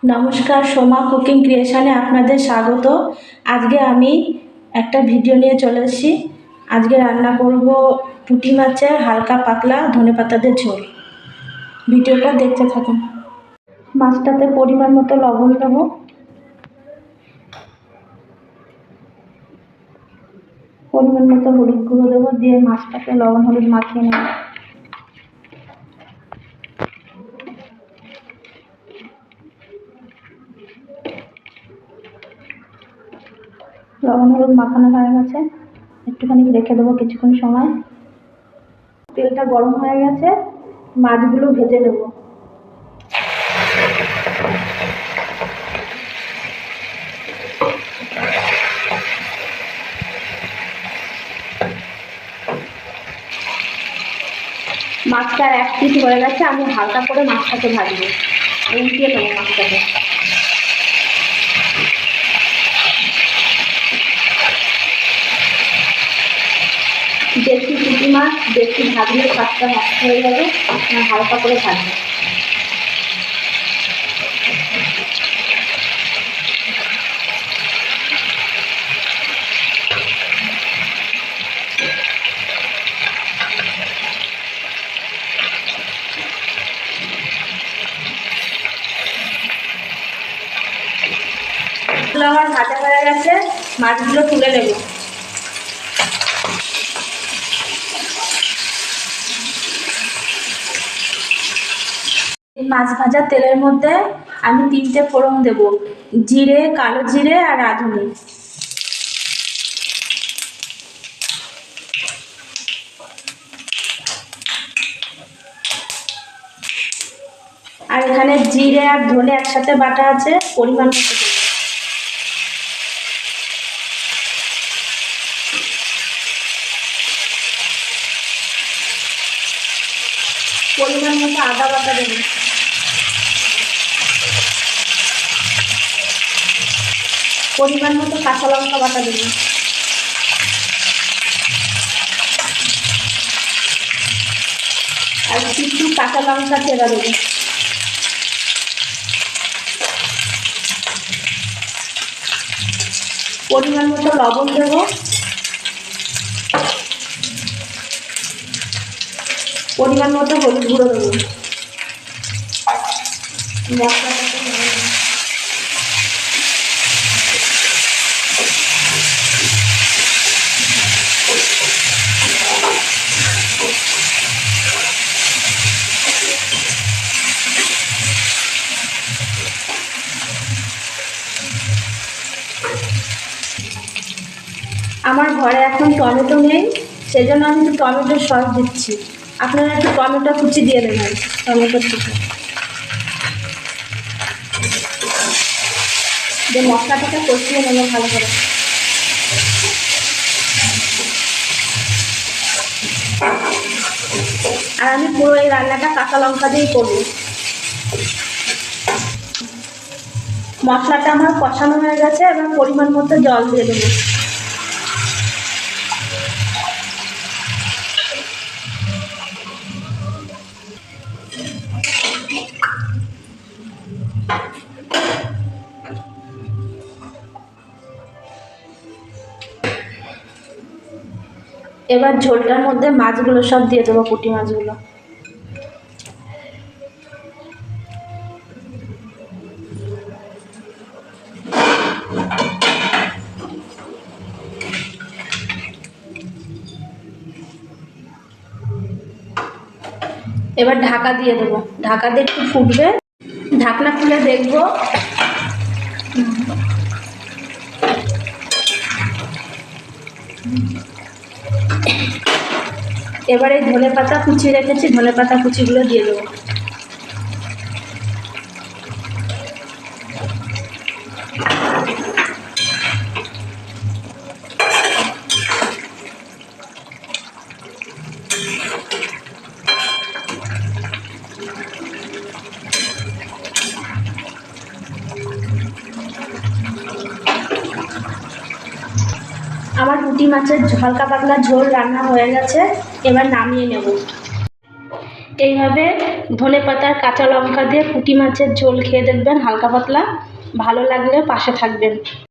নমস্কার, সোমা কুকিং ক্রিয়েশনে আপনাদের স্বাগত। আজকে আমি একটা ভিডিও নিয়ে চলে এসেছি। আজকে রান্না করব পুঁটি মাছের হালকা পাতলা ধনেপাতা দিয়ে ঝোল। ভিডিওটা দেখতে থাকুন। মাছটাতে পরিমাণ মতো লবণ দেবো, পরিমাণ মতো হলুদ গুঁড়ো দেবো, দিয়ে মাছটাকে লবণ হলুদ মাখিয়ে নেব। লবণ হলুদ মাখানো হয়ে গেছে, একটুখানি রেখে দেবো কিছুক্ষণ সময়। তেলটা গরম হয়ে গেছে, মাছগুলো ভেজে নেব। মাছটা এক পিঠ হয়ে গেছে, আমি হালকা করে মাছটাকে ভাজবো, উল্টিয়ে নেবো মাছটাকে। দেশি পুঁটি মাছ বেশি ভাজলে স্বাদটা নষ্ট হয়ে যাবে, হালকা করে ভাজবো। আমার ভাজা হয়ে গেছে, মাছগুলো তুলে নেব। মাছ ভাজা তেলের মধ্যে আমি 3টে ফোড়ন দেব, জিরে, কালো জিরে আর রাঁধুনি। আর এখানে জিরে আর ধনে একসাথে বাটা আছে, পরিমাণ মতো দেব। পরিমাণ মতো আদা বাটা দেব। পরিমাণ মতো কাঁচা লঙ্কা বাটা দেব। আর কিছু কাঁচা লঙ্কা চেরা দেব। পরিমাণ মতো লবণ দেব। পরিমাণ মতো হলুদ গুঁড়ো দেবো। মশলাটাকে নেড়ে নেব। আমার ঘরে এখন টমেটো নেই, সেজন্য আমি একটু টমেটোর সস দিচ্ছি। আপনারা একটু টমেটো কুচি দিয়ে দেবেন, টমেটোর কুচি দিয়ে মশলাটাকে কষিয়ে নেব ভালো করে। আর আমি পুরো এই রান্নাটা কাঁচা লঙ্কা দিয়েই করব। মশলাটা আমার কষানো হয়ে গেছে, এবার পরিমাণ মতো জল দিয়ে দেবো। এবার ঝোলটার মধ্যে মাছগুলো সব দিয়ে দেবো, পুঁটি মাছগুলো। এবার ঢাকা দিয়ে দেবো, ঢাকা দিয়ে একটু ফুটবে, ঢাকনা খুলে দেখবো। এবারে ধনে পাতা কুচি রেখেছি, ধনে পাতা কুচিগুলো দিয়ে দেবো। আমার পুঁটি মাছের হালকা পাতলা ঝোল রান্না হয়ে গেছে, এবার নামিয়ে নেব। এইভাবে ধনেপাতা আর কাঁচা লঙ্কা দিয়ে পুঁটি মাছের ঝোল খেয়ে দেখবেন, হালকা পাতলা। ভালো লাগলে পাশে থাকবেন।